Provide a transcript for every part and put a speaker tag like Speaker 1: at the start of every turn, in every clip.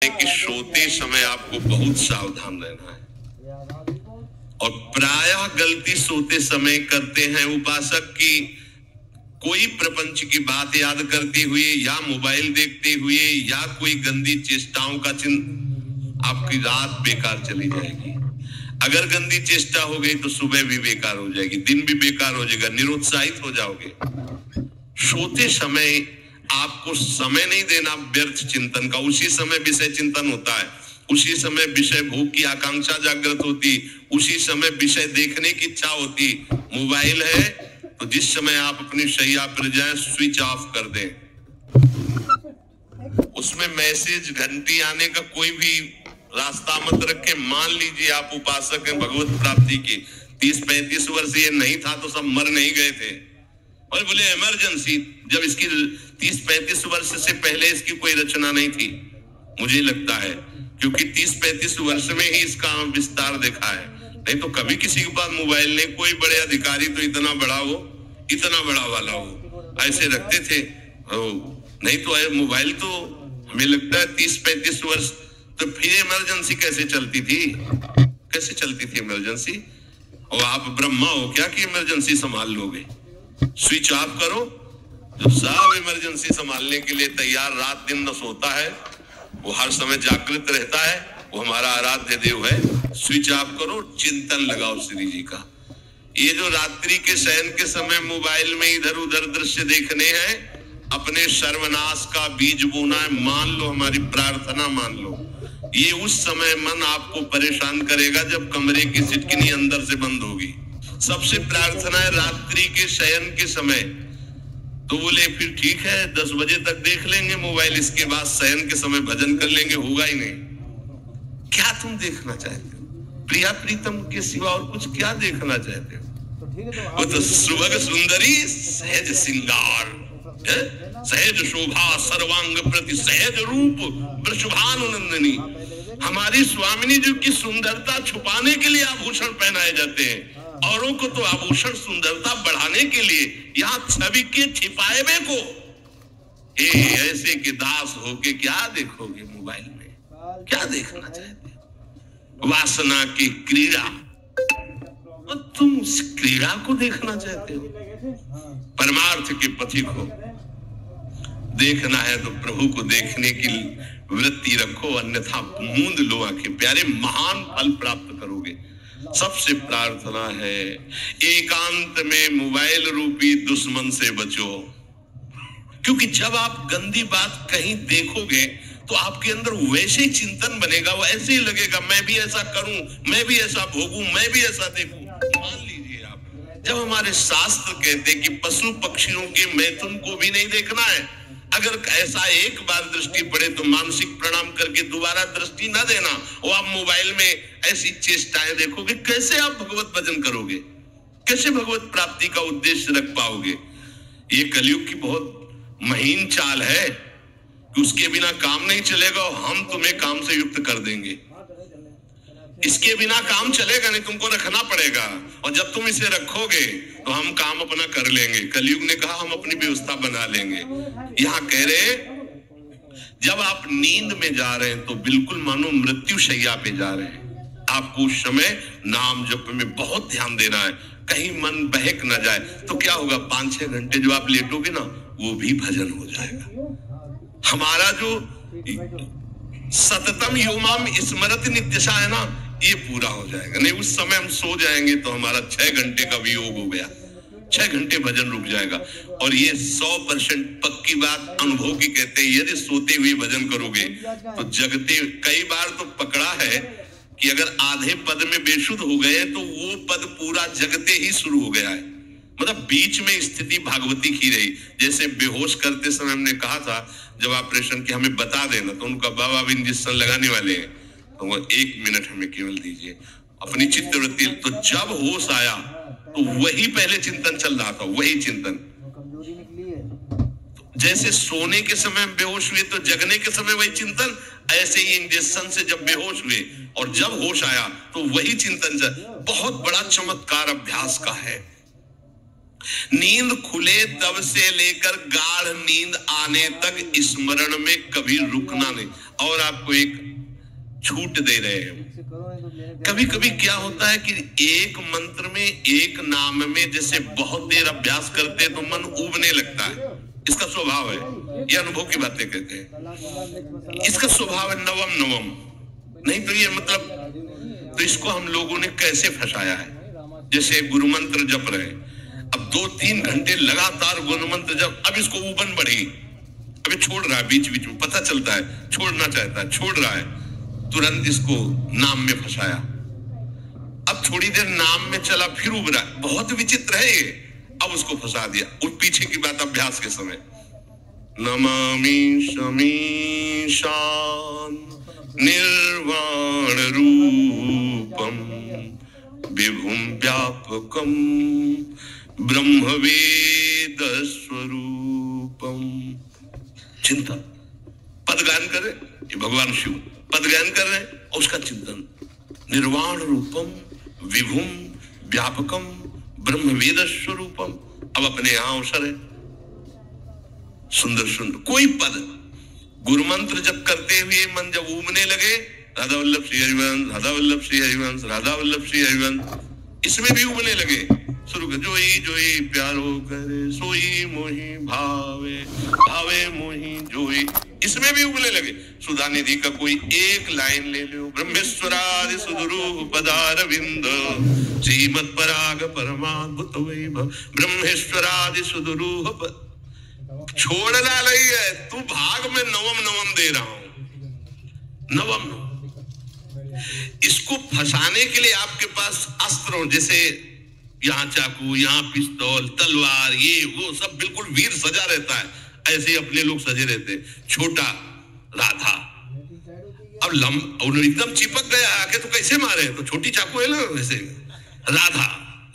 Speaker 1: है कि सोते समय आपको बहुत सावधान रहना है। और प्रायः गलती सोते समय करते हैं उपासक की कोई प्रपंच की बात याद करते हुए या मोबाइल देखते हुए या कोई गंदी चेष्टाओं का चिन्ह, आपकी रात बेकार चली जाएगी। अगर गंदी चेष्टा हो गई तो सुबह भी बेकार हो जाएगी, दिन भी बेकार हो जाएगा, निरुत्साहित हो जाओगे। सोते समय आपको समय नहीं देना व्यर्थ चिंतन का। उसी समय विषय चिंतन होता है, उसी समय विषय भोग की आकांक्षा जागृत होती, उसी समय विषय देखने की इच्छा होती। मोबाइल है तो जिस समय आप अपनी शैया पर जाएं स्विच ऑफ कर दें। उसमें मैसेज घंटी आने का कोई भी रास्ता मत रखें। मान लीजिए आप उपासक हैं भगवत प्राप्ति के, 30-35 वर्ष ये नहीं था तो सब मर नहीं गए थे, और बोले इमरजेंसी, जब इसकी 30-35 वर्ष से पहले इसकी कोई रचना नहीं थी। मुझे लगता है क्योंकि 30-35 वर्ष में ही इसका विस्तार देखा है, नहीं तो कभी किसी के पास मोबाइल नहीं। कोई बड़े अधिकारी तो इतना बड़ा हो, इतना बड़ा वाला हो, ऐसे रखते थे। नहीं तो मोबाइल तो हमें लगता है 30-35 वर्ष। तो फिर इमरजेंसी कैसे चलती थी, कैसे चलती थी इमरजेंसी? और आप ब्रह्मा हो क्या कि इमरजेंसी संभाल लोगे? स्विच ऑफ करो। जो सब इमरजेंसी संभालने के लिए तैयार, रात दिन न सोता है, वो हर समय जागृत रहता है, वो हमारा आराध्य देव है। स्विच ऑफ करो, चिंतन लगाओ श्री जी का। ये जो रात्रि के शयन के समय मोबाइल में इधर उधर दृश्य देखने हैं, अपने सर्वनाश का बीज बोना है। मान लो, हमारी प्रार्थना मान लो, ये उस समय मन आपको परेशान करेगा जब कमरे की सिटकिनी अंदर से बंद होगी। सबसे प्रार्थना है रात्रि के शयन के समय। तो बोले फिर ठीक है 10 बजे तक देख लेंगे मोबाइल, इसके बाद शयन के समय भजन कर लेंगे। होगा ही नहीं। क्या तुम देखना चाहते हो? प्रिया प्रीतम के सिवा और कुछ क्या देखना चाहते हो? वो तो सुभग सुंदरी सहज सिंगार, सहज शोभा सर्वांग प्रति सहज रूप वृषभानुनंदिनी। हमारी स्वामिनी जी की सुंदरता छुपाने के लिए आभूषण पहनाए जाते हैं, औरों को तो आभूषण सुंदरता बढ़ाने के लिए। यहाँ छवि के छिपाए को ऐसे के दास होके क्या देखोगे मोबाइल में? क्या देखना चाहते हो? वासना की क्रीड़ा, और तुम उस क्रीड़ा को देखना चाहते हो? परमार्थ के पथिक हो। देखना है तो प्रभु को देखने की वृत्ति रखो, अन्यथा मूंद लो आंखें। प्यारे, महान फल प्राप्त करोगे। सबसे प्रार्थना है एकांत में मोबाइल रूपी दुश्मन से बचो, क्योंकि जब आप गंदी बात कहीं देखोगे तो आपके अंदर वैसे ही चिंतन बनेगा, वो ऐसे ही लगेगा मैं भी ऐसा करूं, मैं भी ऐसा भोगूं, मैं भी ऐसा देखूं। मान लीजिए आप, जब हमारे शास्त्र कहते कि पशु पक्षियों के मैथुन को भी नहीं देखना है, अगर ऐसा एक बार दृष्टि पड़े तो मानसिक प्रणाम करके दोबारा दृष्टि ना देना। और आप मोबाइल में ऐसी चेष्टाएं देखोगे, कैसे आप भगवत भजन करोगे? कैसे भगवत प्राप्ति का उद्देश्य रख पाओगे? ये कलयुग की बहुत महीन चाल है कि उसके बिना काम नहीं चलेगा और हम तुम्हें काम से युक्त कर देंगे। इसके बिना काम चलेगा नहीं, तुमको रखना पड़ेगा, और जब तुम इसे रखोगे तो हम काम अपना कर लेंगे। कलयुग ने कहा हम अपनी व्यवस्था बना लेंगे। यहाँ कह रहे जब आप नींद में जा रहे हैं तो बिल्कुल मानो मृत्यु शैया पे जा रहे हैं। आपको उस समय नाम जप में बहुत ध्यान देना है, कहीं मन बहक ना जाए। तो क्या होगा, 5-6 घंटे जो आप लेटोगे ना, वो भी भजन हो जाएगा। हमारा जो सततम योमाम स्मरति नित्यशा है ना, ये पूरा हो जाएगा। नहीं, उस समय हम सो जाएंगे तो हमारा 6 घंटे का वियोग हो गया, 6 घंटे भजन रुक जाएगा। और ये 100% पक्की बात अनुभव की कहते हैं, यदि सोते हुए भजन करोगे तो जगते। कई बार तो पकड़ा है कि अगर आधे पद में बेशुद्ध हो गए तो वो पद पूरा जगते ही शुरू हो गया है, मतलब बीच में स्थिति भागवती की रही। जैसे बेहोश करते समय हमने कहा था जब ऑपरेशन की हमें बता देना, तो उनका बाबा भी इंजेक्शन लगाने वाले हैं, तो वो 1 मिनट हमें केवल दीजिए अपनी चित्तवृत्ति। तो जब होश आया तो वही पहले चिंतन चल रहा था, वही चिंतन। जैसे सोने के समय बेहोश हुए तो जगने के समय वही चिंतन, ऐसे ही इंजेक्शन से जब बेहोश हुए और जब होश आया तो वही चिंतन। बहुत बड़ा चमत्कार अभ्यास का है। नींद खुले तब से लेकर गाढ़ नींद आने तक स्मरण में कभी रुकना नहीं। और आपको एक छूट दे रहे हैं। कभी कभी क्या होता है कि एक मंत्र में, एक नाम में जैसे बहुत देर अभ्यास करते हैं तो मन उबने लगता है। इसका स्वभाव है, ये अनुभव की बातें कहते हैं। इसका स्वभाव है नवम नवम, नहीं तो ये मतलब, तो इसको हम लोगों ने कैसे फंसाया है। जैसे गुरु मंत्र जप रहे, अब 2-3 घंटे लगातार गुरु मंत्र जप, अब इसको उबन बढ़ी, अभी छोड़ रहा है, बीच बीच में पता चलता है छोड़ना चाहता है, छोड़ रहा है, तुरंत इसको नाम में फंसाया। अब थोड़ी देर नाम में चला, फिर उब रहा है, बहुत विचित्र है ये। अब उसको फंसा दिया। उस पीछे की बात अभ्यास के समय, नमामि शमीशान निर्वाण रूपम विभुम व्यापकम ब्रह्मवेद स्वरूपम। चिंतन, पद गायन कर रहे, ये भगवान शिव पद गायन कर रहे हैं, और उसका चिंतन, निर्वाण रूपम विभुम व्यापकम ब्रह्मवेद स्वरूपम। अब अपने यहां अवसर है, सुंदर सुंदर कोई पद गुरु मंत्र जब करते हुए मन जब उबने लगे, राधा वल्लभ श्री हरिवंश, राधा वल्लभ श्री हरिवंश, राधा वल्लभ श्री हरिवंश, इसमें भी उबने लगे, शुरू कर, जोई जोई प्यारो करे सोई मोही भावे, भावे मोही जोई, इसमें भी उबने लगे। सुधा निधि का कोई एक लाइन ले लो, ब्रह्मेश्वरादि सुदुरूह पदारविंद श्रीमद पराग परमाद्भुत वैभव, ब्रह्मेश्वरादि सुदुरूह, छोड़ना नहीं है, तू भाग में नवम नवम दे रहा हूं, नवम नवम। इसको फंसाने के लिए आपके पास अस्त्र, जैसे यहाँ चाकू, यहाँ पिस्तौल, तलवार, ये वो सब बिल्कुल वीर सजा रहता है, ऐसे ही अपने लोग सजे रहते हैं। छोटा राधा, अब एकदम चिपक गया आके तो कैसे मारे, तो छोटी चाकू है ना वैसे, राधा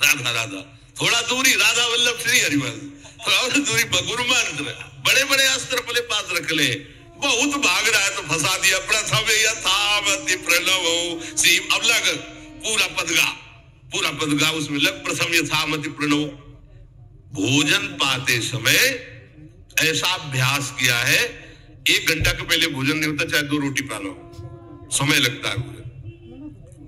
Speaker 1: राधा राधा, थोड़ा दूरी राधा वल्लभ श्री हरिवंश, थोड़ा दूरी गुरु मंत्र, बड़े बड़े अस्त्र अपने पास रख ले, बहुत भाग रहा है तो फंसा दिया। प्रथम यथावति प्रणव शिव, अब लग पूरा पदगा, पूरा पदगा उसमें लग, प्रथम यथामति प्रणव। भोजन पाते समय ऐसा अभ्यास किया है, 1 घंटा के पहले भोजन नहीं होता, चाहे 2 रोटी पा लो, समय लगता है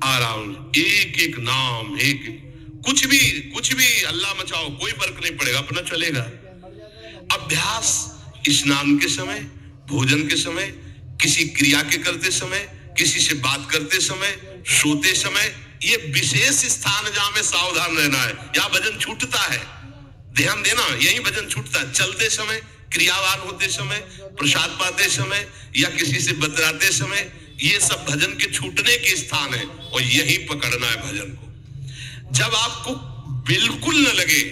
Speaker 1: आराम, एक एक नाम, एक कुछ भी अल्लाह मचाओ, कोई फर्क नहीं पड़ेगा, अपना चलेगा। अभ्यास स्नान के समय, भोजन के समय, किसी क्रिया के करते समय, किसी से बात करते समय, सोते समय, ये विशेष स्थान जहां में सावधान रहना है। यहाँ भजन छूटता है, ध्यान देना, यही भजन छूटता है। चलते समय, क्रियावान होते समय, प्रसाद पाते समय या किसी से बतराते समय, ये सब भजन के छूटने के स्थान है, और यही पकड़ना है भजन को। जब आपको बिल्कुल न लगे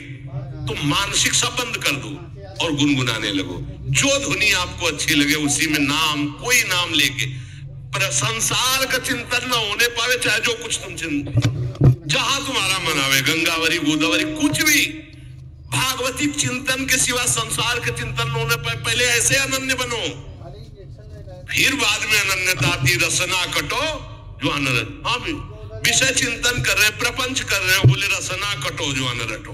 Speaker 1: तो मानसिक सा बंद कर दो और गुनगुनाने लगो, जो धुनी आपको अच्छी लगे उसी में नाम, कोई नाम लेके, पर संसार का चिंतन न होने पावे, चाहे जो कुछ तुम जहां तुम्हारा मन आवे, गंगावरी गोदावरी कुछ भी, भागवती चिंतन के सिवा संसार के चिंतन न होने पाए। पहले ऐसे अनन्य बनो, फिर बाद में अनन्यता आती, रसना कटो जो अनरट। हाँ भी विषय चिंतन कर रहे हैं, प्रपंच कर रहे हैं, बोले रसना कटो जो अनरटो,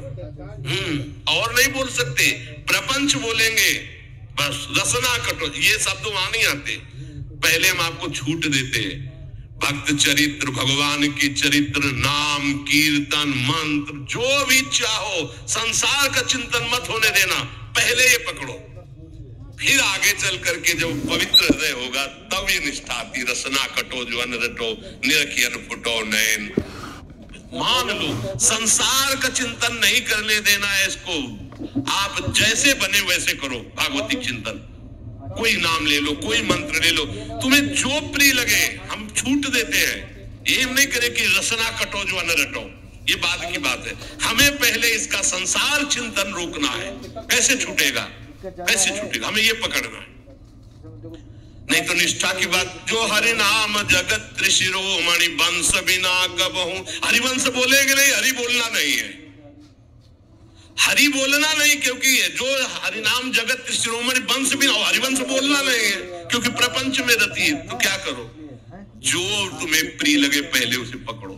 Speaker 1: और नहीं बोल सकते, प्रपंच बोलेंगे बस, रसना कटो, ये शब्द वहां नहीं आते। पहले हम आपको छूट देते, भक्त चरित्र, भगवान की चरित्र, नाम कीर्तन मंत्र, जो भी चाहो, संसार का चिंतन मत होने देना, पहले ये पकड़ो, फिर आगे चल करके जब पवित्र हृदय होगा तब ये निष्ठा आती, रसना कटो जो अन रटो, निरखियन फुटो नयन। मान लो संसार का चिंतन नहीं करने देना है इसको, आप जैसे बने वैसे करो भागवती चिंतन, कोई नाम ले लो, कोई मंत्र ले लो, तुम्हें जो प्रिय लगे, हम छूट देते हैं। ये नहीं करे कि रसना कटो जो अन रटो, ये बाद की बात है, हमें पहले इसका संसार चिंतन रोकना है। कैसे छूटेगा, कैसे छूटेगा, हमें ये पकड़ना है, नहीं तो निष्ठा की बात। जो हरि नाम जगत त्रिशिरोमणि वंश बिना कबहूं, हरिवंश बोलेंगे नहीं, हरि बोलना नहीं है, हरि बोलना नहीं, क्योंकि जो हरिनाम जगत त्रिशिरोमणि वंश बिना, हरिवंश बोलना नहीं है, क्योंकि प्रपंच में रति है। तो क्या करो, जो तुम्हें प्रिय लगे पहले उसे पकड़ो,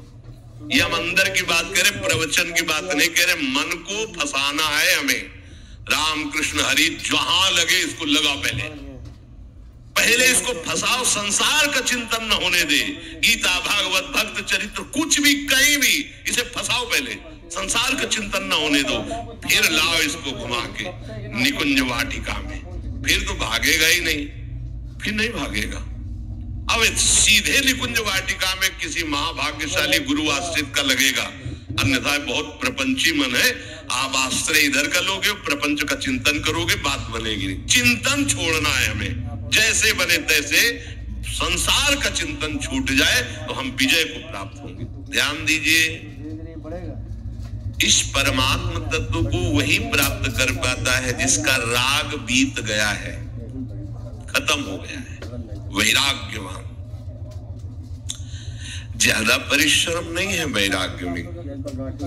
Speaker 1: ये हम अंदर की बात करें, प्रवचन की बात नहीं कह रहे। मन को फंसाना है हमें। राम कृष्ण हरि जहां लगे इसको लगा, पहले इसको फंसाओ, संसार का चिंतन न होने दे। गीता भागवत भक्त चरित्र कुछ भी कहीं भी इसे फंसाओ, पहले संसार का चिंतन न होने दो, फिर लाओ इसको घुमा के निकुंज वाटिका में, फिर तो भागेगा ही नहीं, फिर नहीं भागेगा। अब सीधे निकुंज वाटिका में किसी महाभाग्यशाली गुरु आश्रित का लगेगा, अन्यथा बहुत प्रपंची मन है। आप आश्रय इधर का लोगे, प्रपंच का चिंतन करोगे, बात बनेगी नहीं। चिंतन छोड़ना है हमें, जैसे बने तैसे संसार का चिंतन छूट जाए तो हम विजय को प्राप्त होंगे। ध्यान दीजिए, इस परमात्म तत्व को वही प्राप्त कर पाता है जिसका राग बीत गया है, खत्म हो गया है, वैराग्यवान। ज्यादा परिश्रम नहीं है वैराग्य में,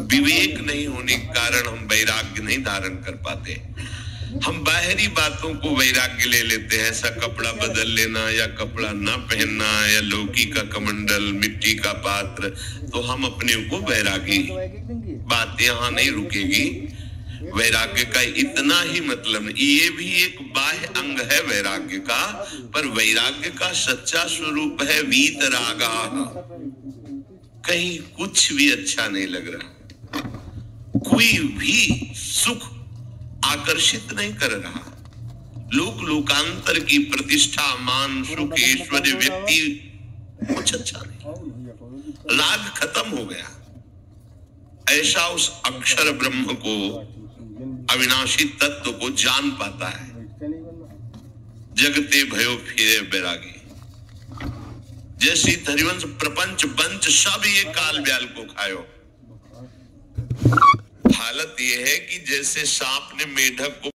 Speaker 1: विवेक नहीं होने के कारण हम वैराग्य नहीं धारण कर पाते। हम बाहरी बातों को वैराग्य ले लेते हैं, ऐसा कपड़ा बदल लेना या कपड़ा ना पहनना या लौकी का कमंडल, मिट्टी का पात्र, तो हम अपने को वैरागी। बात यहाँ नहीं रुकेगी, वैराग्य का इतना ही मतलब नहीं, ये भी एक बाह्य अंग है वैराग्य का, पर वैराग्य का सच्चा स्वरूप है वीतरागा। कहीं कुछ भी अच्छा नहीं लग रहा, कोई भी सुख आकर्षित नहीं कर रहा, लोक लोकांतर की प्रतिष्ठा, मान, सुख, ऐश्वर्य, व्यक्ति कुछ अच्छा नहीं, राग खत्म हो गया। ऐसा उस अक्षर ब्रह्म को, अविनाशी तत्व को जान पाता है। जगते भयो फिरे बैरागी, जैसी हरिवंश प्रपंच बंच सब ये काल ब्याल को खायो। हालत ये है कि जैसे सांप ने मेढक को